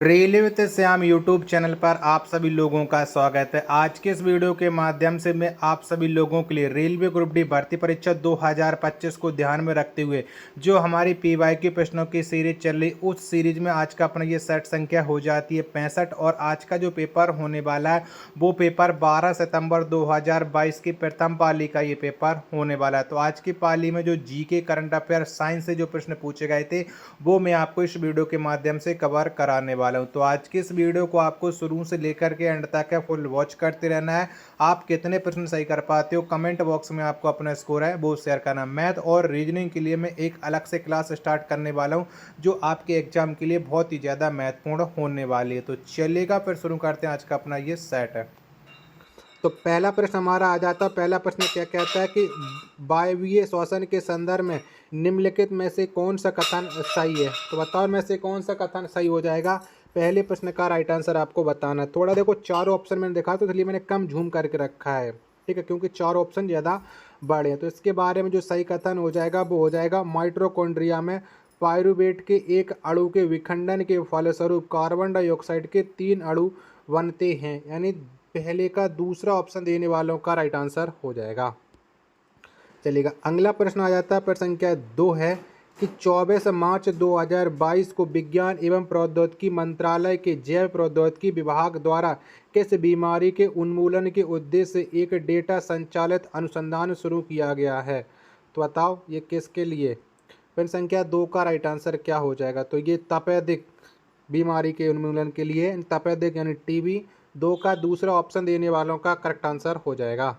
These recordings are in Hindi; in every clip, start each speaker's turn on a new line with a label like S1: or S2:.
S1: Railway with Shyam YouTube channel पर आप सभी लोगों का स्वागत है। आज के इस वीडियो के माध्यम से मैं आप सभी लोगों के लिए रेलवे ग्रुप डी भर्ती परीक्षा 2025 को ध्यान में रखते हुए जो हमारी पीवाईक्यू प्रश्नों की सीरीज चल रही, उस सीरीज में आज का अपना ये सेट संख्या हो जाती है 65। और आज का जो पेपर होने वाला है वो पेपर 12 सितंबर 2022 की प्रथम पाली का ये पेपर होने वाला है। तो आज की पाली में जो जीके करंट अफेयर साइंस से जो प्रश्न पूछे गए थे वो मैं आपको इस वीडियो के माध्यम से कवर कराने वाला हूं। तो आज की इस वीडियो को आपको शुरू से लेकर के एंड तक फुल वॉच करते रहना है। आप कितने प्रश्न सही कर पाते हो कमेंट बॉक्स में आपको अपना स्कोर है वो शेयर करना। मैथ और रीजनिंग के लिए मैं एक अलग से क्लास स्टार्ट करने वाला हूं जो आपके एग्जाम के लिए बहुत ही ज़्यादा महत्वपूर्ण होने वाली है। तो चलिएगा फिर शुरू करते हैं आज का अपना ये सेट है। तो पहला प्रश्न हमारा आ जाता है। पहला प्रश्न क्या कहता है कि वायवीय श्वसन के संदर्भ में निम्नलिखित में से कौन सा कथन सही है। तो बताओ में से कौन सा कथन सही हो जाएगा। पहले प्रश्न का राइट आंसर आपको बताना है। थोड़ा देखो चारों ऑप्शन मैंने देखा तो इसलिए मैंने कम झूम करके रखा है, ठीक है, क्योंकि चारों ऑप्शन ज़्यादा बड़े हैं। तो इसके बारे में जो सही कथन हो जाएगा वो हो जाएगा माइटोकॉन्ड्रिया में पायरुवेट के एक अणु के विखंडन के फलस्वरूप कार्बन डाइऑक्साइड के 3 अणु बनते हैं, यानी पहले का दूसरा ऑप्शन देने वालों का राइट आंसर हो जाएगा। चलिएगा अगला प्रश्न आ जाता है। प्रश्न संख्या 2 है कि 24 मार्च 2022 को विज्ञान एवं प्रौद्योगिकी मंत्रालय के जैव प्रौद्योगिकी विभाग द्वारा किस बीमारी के उन्मूलन के उद्देश्य से एक डेटा संचालित अनुसंधान शुरू किया गया है। तो बताओ ये किसके लिए। प्रश्न संख्या 2 का राइट आंसर क्या हो जाएगा। तो ये तपेदिक बीमारी के उन्मूलन के लिए, तपेदिक यानी टीबी। 2 का दूसरा ऑप्शन देने वालों का करेक्ट आंसर हो जाएगा।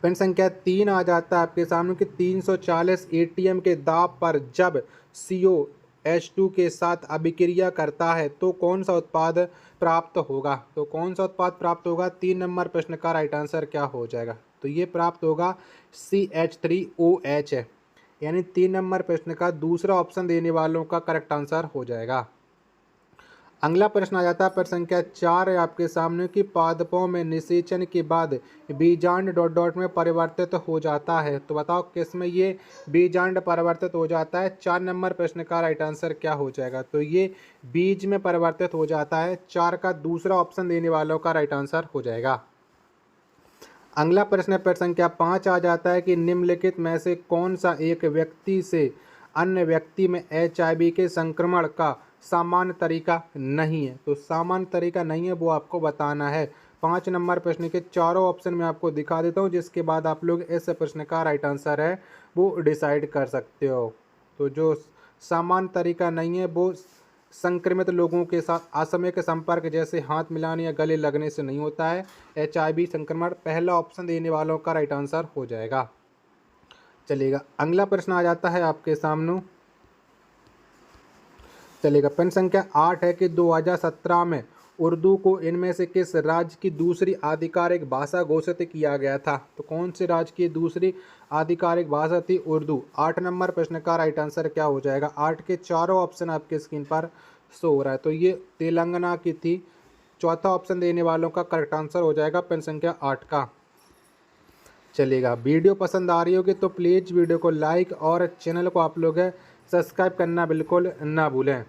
S1: प्रश्न संख्या 3 आ जाता है आपके सामने कि 340 एटीएम के दाब पर जब COH2 के साथ अभिक्रिया करता है तो कौन सा उत्पाद प्राप्त होगा। तो कौन सा उत्पाद प्राप्त होगा। 3 नंबर प्रश्न का राइट आंसर क्या हो जाएगा। तो ये प्राप्त होगा CH3OH है, यानी 3 नंबर प्रश्न का दूसरा ऑप्शन देने वालों का करेक्ट आंसर हो जाएगा। अगला प्रश्न आ जाता है। प्रश्न संख्या 4 है आपके सामने कि पादपों में निषेचन के बाद बीजांड डॉट डॉट में परिवर्तित हो जाता है। तो बताओ किस में ये बीजांड परिवर्तित हो जाता है। 4 नंबर प्रश्न का राइट आंसर क्या हो जाएगा। तो ये बीज में परिवर्तित हो जाता है। 4 का दूसरा ऑप्शन देने वालों का राइट आंसर हो जाएगा। अगला प्रश्न प्रश्न संख्या 5 आ जाता है कि निम्नलिखित में से कौन सा एक व्यक्ति से अन्य व्यक्ति में HIV के संक्रमण का सामान्य तरीका नहीं है। तो सामान्य तरीका नहीं है वो आपको बताना है। 5 नंबर प्रश्न के चारों ऑप्शन में आपको दिखा देता हूँ, जिसके बाद आप लोग इस प्रश्न का राइट आंसर है वो डिसाइड कर सकते हो। तो जो सामान्य तरीका नहीं है वो संक्रमित लोगों के साथ असमय के संपर्क जैसे हाथ मिलाने या गले लगने से नहीं होता है। HIV संक्रमण पहला ऑप्शन देने वालों का राइट आंसर हो जाएगा। चलिएगा अगला प्रश्न आ जाता है आपके सामने। चलेगा प्रश्न संख्या 8 है कि 2017 में उर्दू को इनमें से किस राज्य की दूसरी आधिकारिक भाषा घोषित किया गया था। तो कौन से राज्य की दूसरी आधिकारिक भाषा थी उर्दू। 8 नंबर प्रश्न का राइट आंसर क्या हो जाएगा। 8 के चारों ऑप्शन आपके स्क्रीन पर शो हो रहा है। तो ये तेलंगाना की थी। चौथा ऑप्शन देने वालों का करेक्ट आंसर हो जाएगा प्रश्न संख्या 8 का। चलेगा वीडियो पसंद आ रही होगी तो प्लीज़ वीडियो को लाइक और चैनल को आप लोग सब्सक्राइब करना बिल्कुल ना भूलें।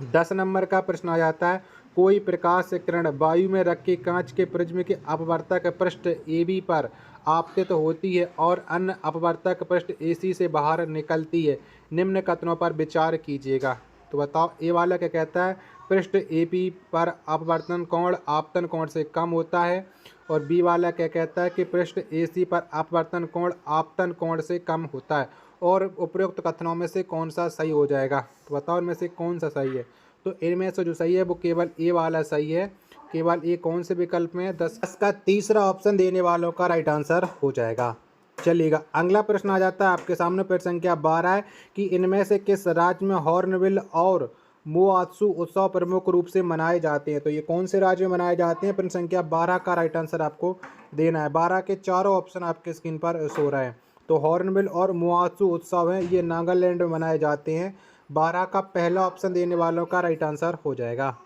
S1: 10 नंबर का प्रश्न आ जाता है। कोई प्रकाश किरण वायु में रखे कांच के प्रिज्म के अपवर्तक पृष्ठ AB पर आपतित होती है और अन्य अपवर्तक पृष्ठ AC से बाहर निकलती है। निम्न कथनों पर विचार कीजिएगा। तो बताओ ए वाला क्या कहता है। पृष्ठ AB पर अपवर्तन कोण आपतन कोण से कम होता है, और बी वाला क्या कहता है कि पृष्ठ AC पर अपवर्तन कोण आपतन कोण से कम होता है। और उपरोक्त कथनों में से कौन सा सही हो जाएगा। तो बताओ इनमें से कौन सा सही है। तो इनमें से जो सही है वो केवल ए वाला सही है। केवल ए कौन से विकल्प में है। 10 का तीसरा ऑप्शन देने वालों का राइट आंसर हो जाएगा। चलिएगा अगला प्रश्न आ जाता है आपके सामने। प्रश्न संख्या 12 है कि इनमें से किस राज्य में हॉर्नबिल और मोआत्सु उत्सव प्रमुख रूप से मनाए जाते हैं। तो ये कौन से राज्य में मनाए जाते हैं। प्रश्न संख्या 12 का राइट आंसर आपको देना है। 12 के चारों ऑप्शन आपके स्क्रीन पर शो रहे हैं। तो हॉर्नबिल और मोआत्सु उत्सव हैं ये नागालैंड में मनाए जाते हैं। 12 का पहला ऑप्शन देने वालों का राइट आंसर हो जाएगा।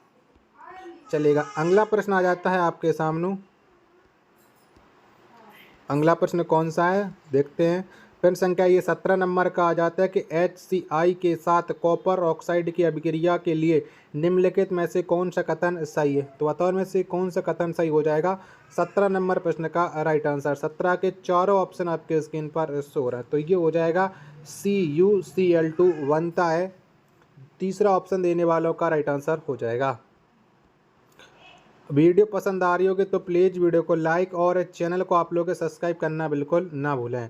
S1: चलेगा अगला प्रश्न आ जाता है आपके सामने। अगला प्रश्न कौन सा है देखते हैं। प्रश्न संख्या ये 17 नंबर का आ जाता है कि HCl के साथ कॉपर ऑक्साइड की अभिक्रिया के लिए निम्नलिखित में से कौन सा कथन सही है। तो बताओ में से कौन सा कथन सही हो जाएगा 17 नंबर प्रश्न का राइट आंसर। 17 के चारों ऑप्शन आपके स्क्रीन पर शो हो रहा है। तो ये हो जाएगा CuCl2 बनता है। तीसरा ऑप्शन देने वालों का राइट आंसर हो जाएगा। वीडियो पसंद आ रही होगी तो प्लीज़ वीडियो को लाइक और चैनल को आप लोग सब्सक्राइब करना बिल्कुल ना भूलें।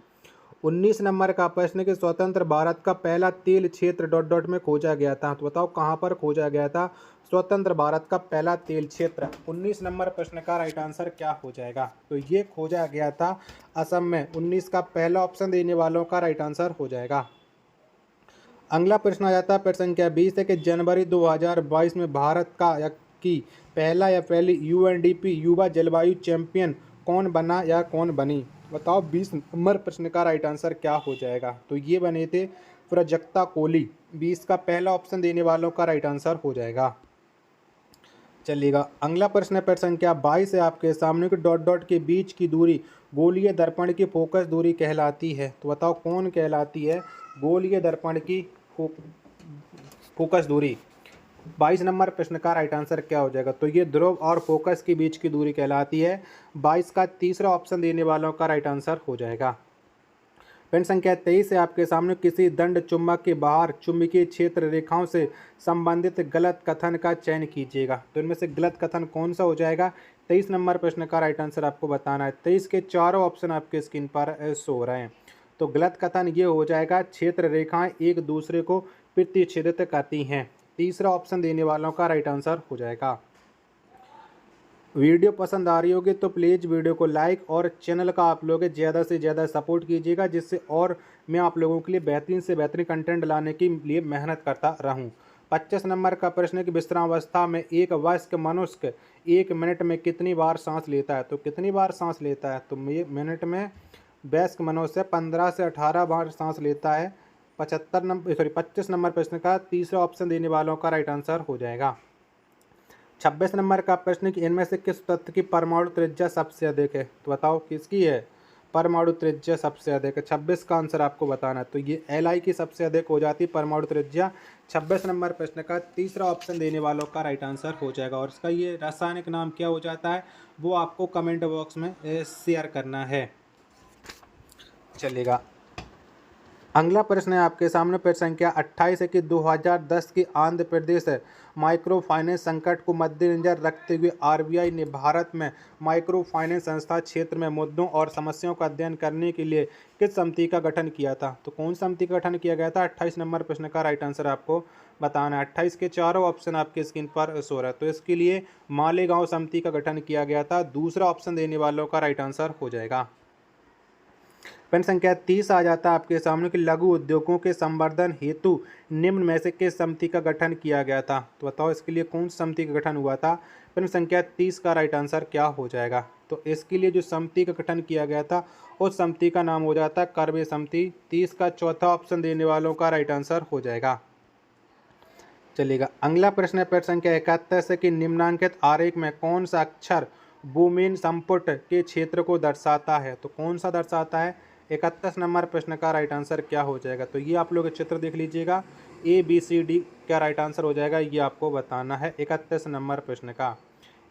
S1: 19 नंबर का प्रश्न कि स्वतंत्र भारत का पहला तेल क्षेत्र डॉट डॉट में खोजा गया था। तो बताओ कहाँ पर खोजा गया था स्वतंत्र भारत का पहला तेल क्षेत्र। 19 नंबर प्रश्न का राइट आंसर क्या हो जाएगा। तो ये खोजा गया था असम में। 19 का पहला ऑप्शन देने वालों का राइट आंसर हो जाएगा। अगला प्रश्न आ जाता है प्रश्न संख्या 20 है कि जनवरी 2022 में भारत का की पहला या पहली UNDP युवा जलवायु चैंपियन कौन बना या कौन बनी। बताओ 20 नंबर प्रश्न का राइट आंसर क्या हो जाएगा। तो ये बने थे प्राजक्ता कोली। 20 का पहला ऑप्शन देने वालों का राइट आंसर हो जाएगा। चलिएगा अगला प्रश्न है प्रश्न संख्या 22 है आपके सामने कि डॉट डॉट के बीच की दूरी गोलीय दर्पण की फोकस दूरी कहलाती है। तो बताओ कौन कहलाती है गोलीय दर्पण की फोकस दूरी। 22 नंबर प्रश्न का राइट आंसर क्या हो जाएगा। तो ये ध्रुव और फोकस के बीच की दूरी कहलाती है। 22 का तीसरा ऑप्शन देने वालों का राइट आंसर हो जाएगा। प्रश्न संख्या 23 है आपके सामने किसी दंड चुंबक के बाहर चुंबकीय क्षेत्र रेखाओं से संबंधित गलत कथन का चयन कीजिएगा। तो इनमें से गलत कथन कौन सा हो जाएगा। 23 नंबर प्रश्न का राइट आंसर आपको बताना है। 23 के चारों ऑप्शन आपके स्क्रीन पर शो हो रहे हैं। तो गलत कथन ये हो जाएगा क्षेत्र रेखाएं एक दूसरे को प्रतिच्छेदित करती हैं। तीसरा ऑप्शन देने वालों का राइट आंसर हो जाएगा। वीडियो पसंद आ रही होगी तो प्लीज़ वीडियो को लाइक और चैनल का आप लोग ज़्यादा से ज़्यादा सपोर्ट कीजिएगा, जिससे और मैं आप लोगों के लिए बेहतरीन से बेहतरीन कंटेंट लाने के लिए मेहनत करता रहूं। 25 नंबर का प्रश्न है कि विश्रामावस्था में एक वयस्क मनुष्य 1 मिनट में कितनी बार सांस लेता है। तो कितनी बार सांस लेता है। तो मिनट में वयस्क मनुष्य 15 से 18 बार सांस लेता है। 25 नंबर प्रश्न का तीसरा ऑप्शन देने वालों का राइट आंसर हो जाएगा। 26 नंबर का प्रश्न कि इनमें से किस तत्व की परमाणु त्रिज्या सबसे अधिक है। तो बताओ किसकी है परमाणु त्रिज्या सबसे अधिक है। 26 का आंसर आपको बताना है। तो ये Li की सबसे अधिक हो जाती है परमाणु त्रिज्या। 26 नंबर प्रश्न का तीसरा ऑप्शन देने वालों का राइट आंसर हो जाएगा। और इसका ये रासायनिक नाम क्या हो जाता है वो आपको कमेंट बॉक्स में शेयर करना है। चलेगा अगला प्रश्न है आपके सामने प्रश्न संख्या 28 है कि 2010 के आंध्र प्रदेश माइक्रो फाइनेंस संकट को मद्देनजर रखते हुए RBI ने भारत में माइक्रो फाइनेंस संस्था क्षेत्र में मुद्दों और समस्याओं का अध्ययन करने के लिए किस समिति का गठन किया था। तो कौन समिति का गठन किया गया था। 28 नंबर प्रश्न का राइट आंसर आपको बताना है। 28 के चारों ऑप्शन आपके स्क्रीन पर शो रहा है। तो इसके लिए मालेगांव समिति का गठन किया गया था। दूसरा ऑप्शन देने वालों का राइट आंसर हो जाएगा। प्रश्न संख्या 30 आ जाता है आपके सामने कि लघु उद्योगों के संवर्धन हेतु निम्न में से किस समिति का गठन किया गया था। तो बताओ इसके लिए कौन सी समिति का गठन हुआ था। प्रश्न संख्या 30 का राइट आंसर क्या हो जाएगा। तो इसके लिए जो समिति का गठन किया गया था उस समिति का नाम हो जाता है कर्वे समिति। 30 का चौथा ऑप्शन देने वालों का राइट आंसर हो जाएगा। चलिएगा अगला प्रश्न है प्रश्न संख्या 71 है कि निम्नांकित आरेख में कौन सा अक्षर भूमिन संपुट के क्षेत्र को दर्शाता है। तो कौन सा दर्शाता है। 31 नंबर प्रश्न का राइट आंसर क्या हो जाएगा। तो ये आप लोग चित्र देख लीजिएगा। ABCD क्या राइट आंसर हो जाएगा ये आपको बताना है 31 नंबर प्रश्न का।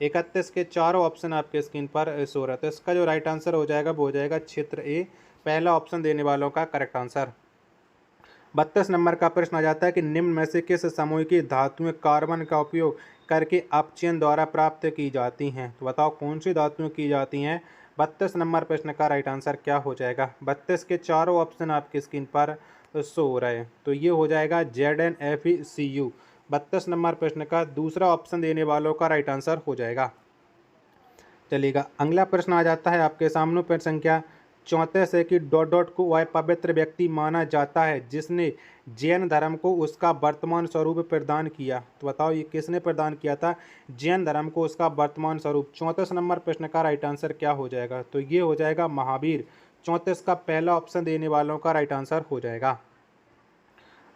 S1: 31 के चारों ऑप्शन आपके स्क्रीन पर शो रहा है। तो इसका जो राइट आंसर हो जाएगा वो हो जाएगा क्षेत्र A, पहला ऑप्शन देने वालों का करेक्ट आंसर। 32 नंबर का प्रश्न आ जाता है कि निम्न में से किस समूह की धातुएं कार्बन का उपयोग करके अपचयन द्वारा प्राप्त की जाती हैं। तो बताओ कौन सी धातुएं की जाती हैं। 32 नंबर प्रश्न का राइट आंसर क्या हो जाएगा। 32 के चारों ऑप्शन आपकी स्क्रीन पर शो हो रहे हैं। तो ये हो जाएगा ZnFeCu। 32 नंबर प्रश्न का दूसरा ऑप्शन देने वालों का राइट आंसर हो जाएगा। चलिएगा अगला प्रश्न आ जाता है आपके सामने प्रश्न संख्या 34 है कि डॉट डॉट को वह पवित्र व्यक्ति माना जाता है जिसने जैन धर्म को उसका वर्तमान स्वरूप प्रदान किया। तो बताओ ये किसने प्रदान किया था जैन धर्म को उसका वर्तमान स्वरूप। 34 नंबर प्रश्न का राइट आंसर क्या हो जाएगा। तो ये हो जाएगा महावीर। 34 का पहला ऑप्शन देने वालों का राइट आंसर हो जाएगा।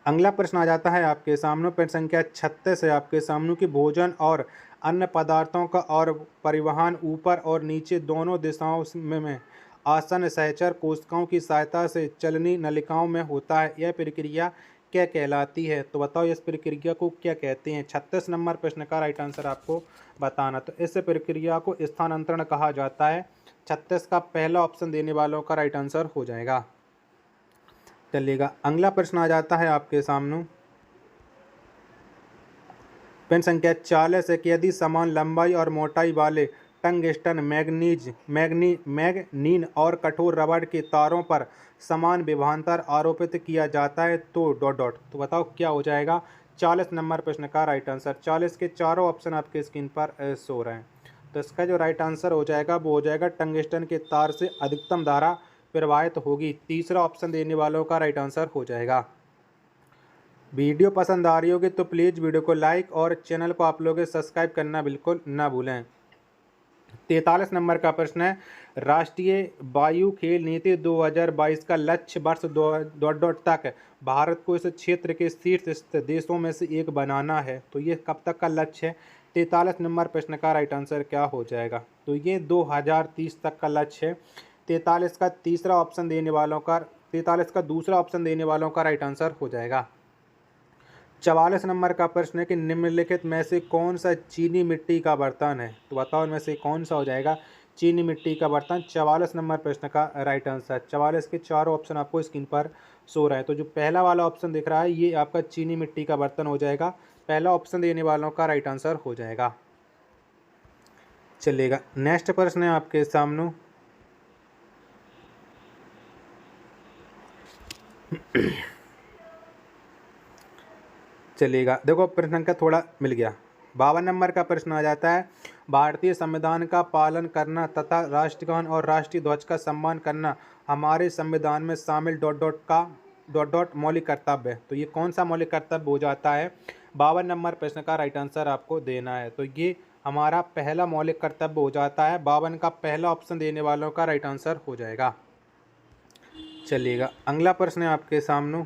S1: अगला प्रश्न आ जाता है आपके सामने प्रश्न संख्या 36 है आपके सामने कि भोजन और अन्य पदार्थों का और परिवहन ऊपर और नीचे दोनों दिशाओं में आसन सहचर कोशिकाओं की सहायता से चलनी नलिकाओं में होता है। यह प्रक्रिया क्या कहलाती है? तो बताओ इस प्रक्रिया को क्या कहते हैं? 36 नंबर प्रश्न का राइट आंसर आपको बताना। तो इस प्रक्रिया को स्थानांतरण कहा जाता है। 36 का पहला ऑप्शन देने वालों का राइट आंसर हो जाएगा। चलिएगा, अगला प्रश्न आ जाता है आपके सामने। पेन संख्या 40 है कि यदि समान लंबाई और मोटाई वाले टंगस्टन मैग्नीन और कठोर रबड़ के तारों पर समान विभवांतर आरोपित किया जाता है तो डॉट डॉट। तो बताओ क्या हो जाएगा? 40 नंबर प्रश्न का राइट आंसर। 40 के चारों ऑप्शन आपके स्क्रीन पर शो रहे हैं। तो इसका जो राइट आंसर हो जाएगा वो हो जाएगा टंगस्टन के तार से अधिकतम धारा प्रवाहित होगी। तीसरा ऑप्शन देने वालों का राइट आंसर हो जाएगा। वीडियो पसंद आ रही होगी तो प्लीज़ वीडियो को लाइक और चैनल को आप लोग सब्सक्राइब करना बिल्कुल ना भूलें। 43 नंबर का प्रश्न है, राष्ट्रीय वायु खेल नीति 2022 का लक्ष्य वर्ष डॉट डॉट तक भारत को इस क्षेत्र के शीर्ष स्थित देशों में से एक बनाना है। तो ये कब तक का लक्ष्य है? 43 नंबर प्रश्न का राइट आंसर क्या हो जाएगा? तो ये 2030 तक का लक्ष्य है। 43 का तीसरा ऑप्शन देने वालों का 43 का दूसरा ऑप्शन देने वालों का राइट आंसर हो जाएगा। 44 नंबर का प्रश्न है कि निम्नलिखित में से कौन सा चीनी मिट्टी का बर्तन है? तो बताओ इनमें से कौन सा हो जाएगा चीनी मिट्टी का बर्तन? 44 नंबर प्रश्न का राइट आंसर। 44 के चारों ऑप्शन आपको स्क्रीन पर शो रहा है। तो जो पहला वाला ऑप्शन दिख रहा है ये आपका चीनी मिट्टी का बर्तन हो जाएगा। पहला ऑप्शन देने वालों का राइट आंसर हो जाएगा। चलिएगा, नेक्स्ट प्रश्न है आपके सामने। चलिएगा, देखो प्रश्न संख्या थोड़ा मिल गया। 52 नंबर का प्रश्न आ जाता है, भारतीय संविधान का पालन करना तथा राष्ट्रगान और राष्ट्रीय ध्वज का सम्मान करना हमारे संविधान में शामिल डॉट डॉट का डॉट डॉट मौलिक कर्तव्य है। तो ये कौन सा मौलिक कर्तव्य हो जाता है? 52 नंबर प्रश्न का राइट आंसर आपको देना है। तो ये हमारा पहला मौलिक कर्तव्य हो जाता है। 52 का पहला ऑप्शन देने वालों का राइट आंसर हो जाएगा। चलिएगा, अगला प्रश्न है आपके सामने।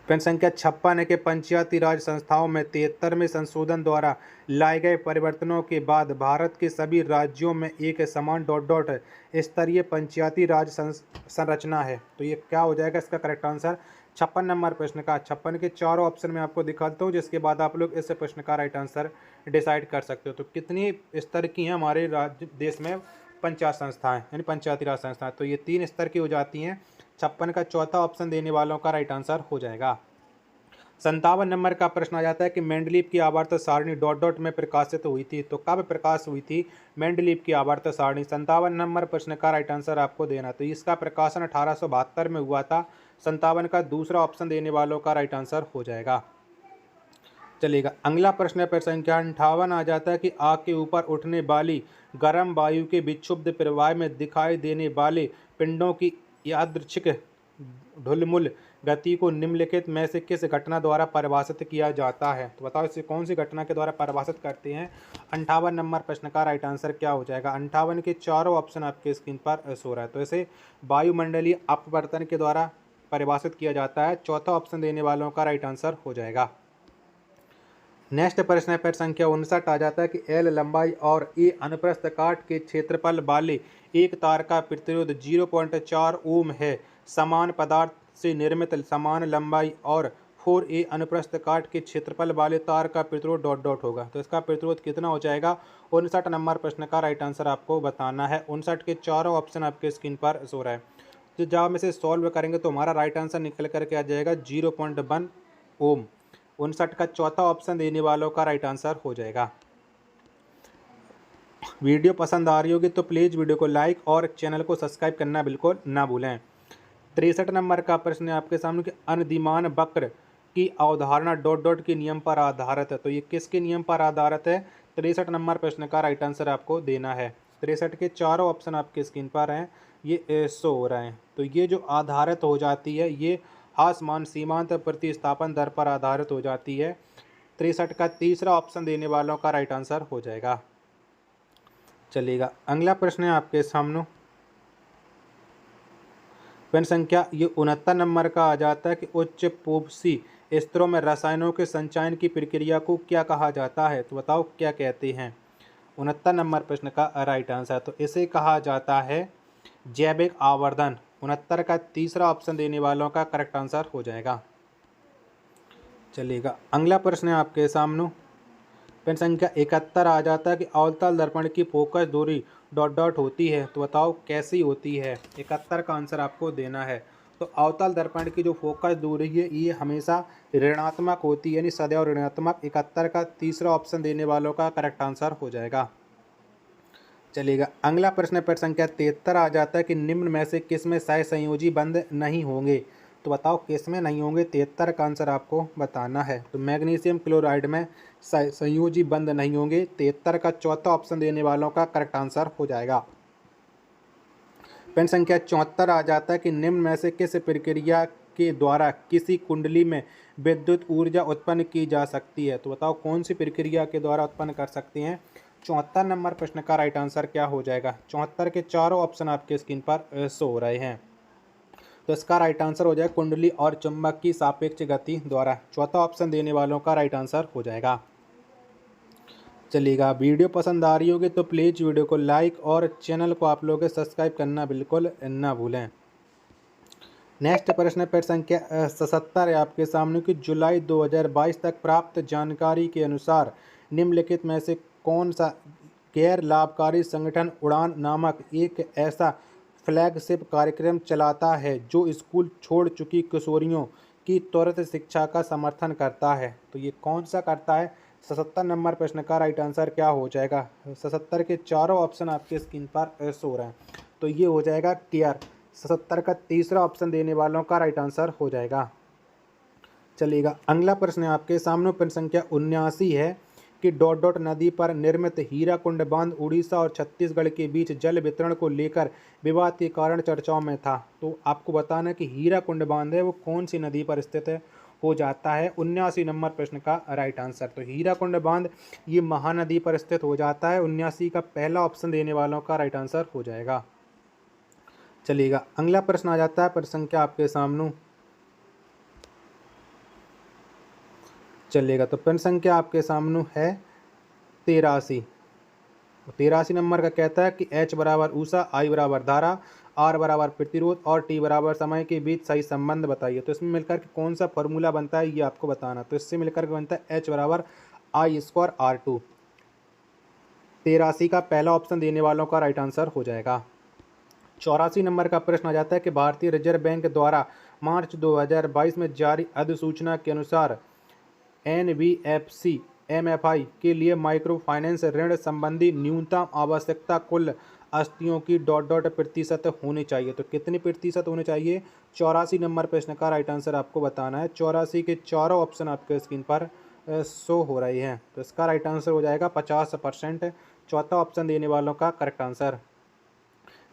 S1: प्रश्न संख्या 56 है कि पंचायती राज संस्थाओं में 73वें संशोधन द्वारा लाए गए परिवर्तनों के बाद भारत के सभी राज्यों में एक समान डॉट डॉट स्तरीय पंचायती राज संरचना है। तो ये क्या हो जाएगा इसका करेक्ट आंसर? 56 नंबर प्रश्न का 56 के चारों ऑप्शन में आपको दिखाता हूँ, जिसके बाद आप लोग इस प्रश्न का राइट आंसर डिसाइड कर सकते हो। तो कितनी स्तर की हैं हमारे राज्य देश में पंचायत संस्थाएं यानी पंचायती राज संस्थाएं? तो ये 3 स्तर की हो जाती हैं। 56 का चौथा ऑप्शन देने वालों का राइट आंसर हो जाएगा। 57 नंबर का प्रश्न आ जाता है कि मेंडलीव की आवर्त सारणी डॉट डॉट में प्रकाशित हुई थी। तो कब प्रकाश हुई थी मेंडलीव की आवर्त सारणी? 57 नंबर प्रश्न का राइट आंसर आपको देना। तो इसका प्रकाशन 1872 में हुआ था। 57 का दूसरा ऑप्शन देने वालों का राइट आंसर हो जाएगा। चलिएगा, अगला प्रश्न है प्रश्न संख्या 58 आ जाता है कि आग के ऊपर उठने वाली गर्म वायु के विक्षुब्ध प्रवाह में दिखाई देने वाले पिंडों की यादृच्छिक ढुलमुल गति को निम्नलिखित में से किस घटना द्वारा परिभाषित किया जाता है? तो बताओ इसे कौन सी घटना के द्वारा परिभाषित करते हैं? 58 नंबर प्रश्न का राइट आंसर क्या हो जाएगा? 58 के चारों ऑप्शन आपके स्क्रीन पर शो रहा है। तो इसे वायुमंडलीय अपवर्तन के द्वारा परिभाषित किया जाता है। चौथा ऑप्शन देने वालों का राइट आंसर हो जाएगा। नेक्स्ट प्रश्न है प्रश्न संख्या 59 आ जाता है कि एल लंबाई और ए अनुप्रस्थ काट के क्षेत्रफल वाले एक तार का प्रतिरोध 0.4 ओम है। समान पदार्थ से निर्मित समान लंबाई और 4a अनुप्रस्थ काट के क्षेत्रफल वाले तार का प्रतिरोध डॉट डॉट होगा। तो इसका प्रतिरोध कितना हो जाएगा? 59 नंबर प्रश्न का राइट आंसर आपको बताना है। 59 के चारों ऑप्शन आपके स्क्रीन पर शो रहा है। तो जब हम इसे सॉल्व करेंगे तो हमारा राइट आंसर निकल करके आ जाएगा 0.1 ओम। 59 का चौथा ऑप्शन देने वालों का राइट आंसर हो जाएगा। वीडियो पसंद आ रही होगी तो प्लीज़ वीडियो को लाइक और चैनल को सब्सक्राइब करना बिल्कुल ना भूलें। 63 नंबर का प्रश्न है आपके सामने कि अनदिमान वक्र की अवधारणा डॉट डॉट के नियम पर आधारित है। तो ये किसके नियम पर आधारित है? 63 नंबर प्रश्न का राइट आंसर आपको देना है। 63 के चारों ऑप्शन आपके स्क्रीन पर हैं, ये शो हो रहे हैं। तो ये जो आधारित हो जाती है ये हासमान सीमांत प्रतिस्थापन दर पर आधारित हो जाती है। 63 का तीसरा ऑप्शन देने वालों का राइट आंसर हो जाएगा। चलिएगा, अगला प्रश्न है आपके सामने। प्रश्न संख्या ये 69 नंबर का आ जाता है कि उच्च पोषी स्तरों में रसायनों के संचयन की प्रक्रिया को क्या कहा जाता है? तो बताओ क्या कहते हैं? 69 नंबर प्रश्न का राइट आंसर। तो इसे कहा जाता है जैविक आवर्धन। 69 का तीसरा ऑप्शन देने वालों का करेक्ट आंसर हो जाएगा। चलिएगा अगला प्रश्न है आपके सामने। प्रश्न संख्या 71 आ जाता है कि अवतल दर्पण की फोकस दूरी डॉट डॉट होती है, तो बताओ कैसी होती है। 71 का आंसर आपको देना है। तो अवतल दर्पण की जो फोकस दूरी है ये हमेशा ऋणात्मक होती है, यानी सदैव ऋणात्मक। 71 का तीसरा ऑप्शन देने वालों का करेक्ट आंसर हो जाएगा। चलिएगा अगला प्रश्न प्रश्न संख्या 73 आ जाता है कि निम्न में से किस में सहसंयोजी बंध नहीं होंगे, तो बताओ किस में नहीं होंगे। 73 का आंसर आपको बताना है। तो मैग्नीशियम क्लोराइड में सहसंयोजी बंध नहीं होंगे। 73 का चौथा ऑप्शन देने वालों का करेक्ट आंसर हो जाएगा। प्रश्न संख्या 74 आ जाता है कि निम्न में से किस प्रक्रिया के द्वारा किसी कुंडली में विद्युत ऊर्जा उत्पन्न की जा सकती है, तो बताओ कौन सी प्रक्रिया के द्वारा उत्पन्न कर सकते हैं। 74 नंबर प्रश्न का राइट आंसर क्या हो जाएगा। 74 के चारों ऑप्शन आपके स्क्रीन पर शो हो रहे हैं। तो इसका राइट आंसर हो जाएगा कुंडली और चुंबक की सापेक्ष गति द्वारा। चौथा ऑप्शन देने वालों का राइट आंसर हो जाएगा। चलिएगा वीडियो पसंद आ रही होगी तो प्लीज़ वीडियो को लाइक और चैनल को आप लोग सब्सक्राइब करना बिल्कुल ना भूलें। नेक्स्ट प्रश्न प्रश्न संख्या 77 है आपके सामने कि जुलाई 2022 तक प्राप्त जानकारी के अनुसार निम्नलिखित में से कौन सा गैर लाभकारी संगठन उड़ान नामक एक ऐसा फ्लैगशिप कार्यक्रम चलाता है जो स्कूल छोड़ चुकी किशोरियों की त्वरित शिक्षा का समर्थन करता है। तो ये कौन सा करता है। 77 नंबर प्रश्न का राइट आंसर क्या हो जाएगा। 77 के चारों ऑप्शन आपके स्क्रीन पर शो रहे हैं। तो ये हो जाएगा केयर। 77 का तीसरा ऑप्शन देने वालों का राइट आंसर हो जाएगा। चलिएगा अगला प्रश्न है आपके सामने। प्रश्न संख्या 79 है कि डॉट डॉट नदी पर निर्मित हीराकुंड बांध उड़ीसा और छत्तीसगढ़ के बीच जल वितरण को लेकर विवाद के कारण चर्चाओं में था। तो आपको बताना कि हीराकुंड बांध है वो कौन सी नदी पर स्थित है हो जाता है। 79 नंबर प्रश्न का राइट आंसर। तो हीराकुंड बांध ये महानदी पर स्थित हो जाता है। 79 का पहला ऑप्शन देने वालों का राइट आंसर हो जाएगा। चलिएगा अगला प्रश्न आ जाता है प्रश्न संख्या आपके सामने। चलिएगा तो प्रश्न संख्या आपके सामने है 83। 83 नंबर का कहता है कि H बराबर ऊषा, I बराबर धारा, R बराबर प्रतिरोध और T बराबर समय के बीच सही संबंध बताइए। तो इसमें मिलकर के कौन सा फॉर्मूला बनता है ये आपको बताना। तो इससे मिलकर के बनता है H बराबर I स्क्वायर R2। 83 का पहला ऑप्शन देने वालों का राइट आंसर हो जाएगा। 84 नंबर का प्रश्न आ जाता है कि भारतीय रिजर्व बैंक द्वारा मार्च 2022 में जारी अधिसूचना के अनुसार NBFC MFI के लिए माइक्रो फाइनेंस ऋण संबंधी न्यूनतम आवश्यकता कुल आस्तियों की डॉट डॉट प्रतिशत होनी चाहिए। तो कितनी प्रतिशत होनी चाहिए। 84 नंबर प्रश्न का राइट आंसर आपको बताना है। 84 के चारों ऑप्शन आपके स्क्रीन पर शो हो रही हैं। तो इसका राइट आंसर हो जाएगा 50%। चौथा ऑप्शन देने वालों का करेक्ट आंसर।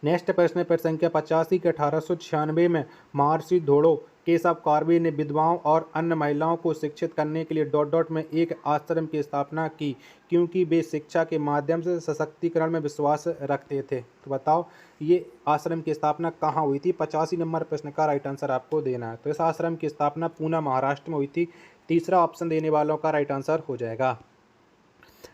S1: नेक्स्ट प्रश्न प्रश्न संख्या 85 के 1896 में महर्षि धोड़ो केशव कार्बी ने विधवाओं और अन्य महिलाओं को शिक्षित करने के लिए डॉट डॉट में एक आश्रम की स्थापना की क्योंकि वे शिक्षा के माध्यम से सशक्तिकरण में विश्वास रखते थे। तो बताओ ये आश्रम की स्थापना कहाँ हुई थी। 85 नंबर प्रश्न का राइट आंसर आपको देना है। तो इस आश्रम की स्थापना पूना महाराष्ट्र में हुई थी। तीसरा ऑप्शन देने वालों का राइट आंसर हो जाएगा।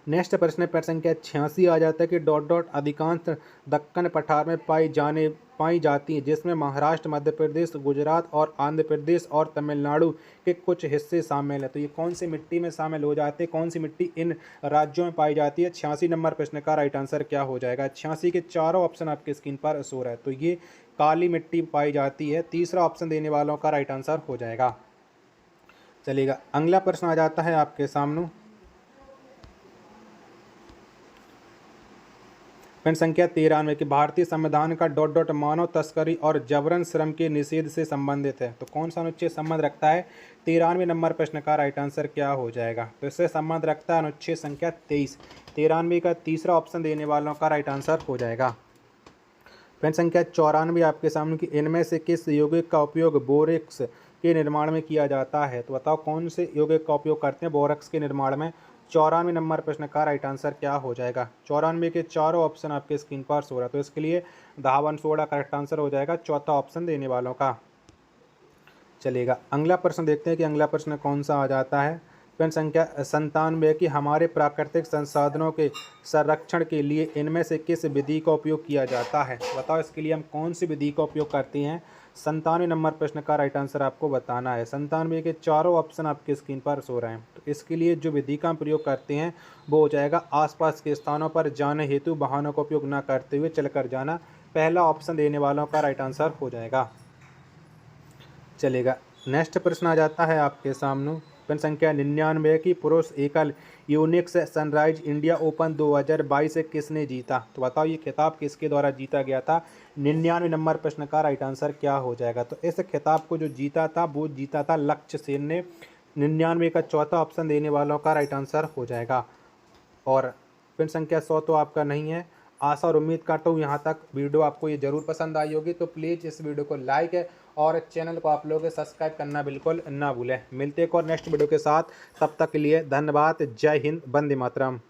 S1: नेक्स्ट प्रश्न प्रश्न संख्या 86 आ जाता है कि डॉट डॉट अधिकांश दक्कन पठार में पाई जाती हैं जिसमें महाराष्ट्र, मध्य प्रदेश, गुजरात और आंध्र प्रदेश और तमिलनाडु के कुछ हिस्से शामिल हैं। तो ये कौन सी मिट्टी में शामिल हो जाते हैं, कौन सी मिट्टी इन राज्यों में पाई जाती है। 86 नंबर प्रश्न का राइट आंसर क्या हो जाएगा। 86 के चारों ऑप्शन आपके स्क्रीन पर शो रहा है। तो ये काली मिट्टी पाई जाती है। तीसरा ऑप्शन देने वालों का राइट आंसर हो जाएगा। चलिएगा अगला प्रश्न आ जाता है आपके सामने। प्रश्न संख्या 93 कि भारतीय संविधान का डॉट डॉट मानव तस्करी और जबरन श्रम के निषेध से संबंधित है। तो कौन सा अनुच्छेद संबंध रखता है। 93 नंबर प्रश्न का राइट आंसर क्या हो जाएगा। तो इससे संबंध रखता है अनुच्छेद संख्या 23। 93 का तीसरा ऑप्शन देने वालों का राइट आंसर हो जाएगा। प्रश्न संख्या 94 आपके सामने कि इनमें से किस यौगिक का उपयोग बोरेक्स के निर्माण में किया जाता है। तो बताओ कौन से यौगिक का उपयोग करते हैं बोरेक्स के निर्माण में। 94 नंबर प्रश्न का राइट आंसर क्या हो जाएगा। 94 के चारों ऑप्शन आपके स्क्रीन पर शो रहा है। तो इसके लिए धावन सोडा करेक्ट आंसर हो जाएगा चौथा ऑप्शन देने वालों का। चलिएगा अगला प्रश्न देखते हैं कि अगला प्रश्न कौन सा आ जाता है। प्रश्न संख्या 97 कि हमारे प्राकृतिक संसाधनों के संरक्षण के लिए इनमें से किस विधि का उपयोग किया जाता है। बताओ इसके लिए हम कौन सी विधि का उपयोग करते हैं। 97 नंबर प्रश्न का राइट आंसर आपको बताना है। 97 के चारों ऑप्शन आपके स्क्रीन पर सो रहे हैं। तो इसके लिए जो विधि का हम प्रयोग करते हैं वो हो जाएगा आसपास के स्थानों पर जाने हेतु वाहनों का उपयोग न करते हुए चलकर जाना। पहला ऑप्शन देने वालों का राइट आंसर हो जाएगा। चलेगा, नेक्स्ट प्रश्न आ जाता है आपके सामने। प्रश्न संख्या 99 की पुरुष एकल यूनिक्स सनराइज इंडिया ओपन 2022 किसने जीता। तो बताओ ये खिताब किसके द्वारा जीता गया था। 99 नंबर प्रश्न का राइट आंसर क्या हो जाएगा। तो इस खिताब को जो जीता था वो जीता था लक्ष्य सेन ने। 99 का चौथा ऑप्शन देने वालों का राइट आंसर हो जाएगा। और प्रश्न संख्या 100 तो आपका नहीं है। आशा और उम्मीद करता हूँ यहाँ तक वीडियो आपको ये ज़रूर पसंद आई होगी। तो प्लीज़ इस वीडियो को लाइक है और चैनल को आप लोग सब्सक्राइब करना बिल्कुल ना भूलें। मिलते हैं एक और नेक्स्ट वीडियो के साथ, तब तक के लिए धन्यवाद। जय हिंद, वंदे मातरम।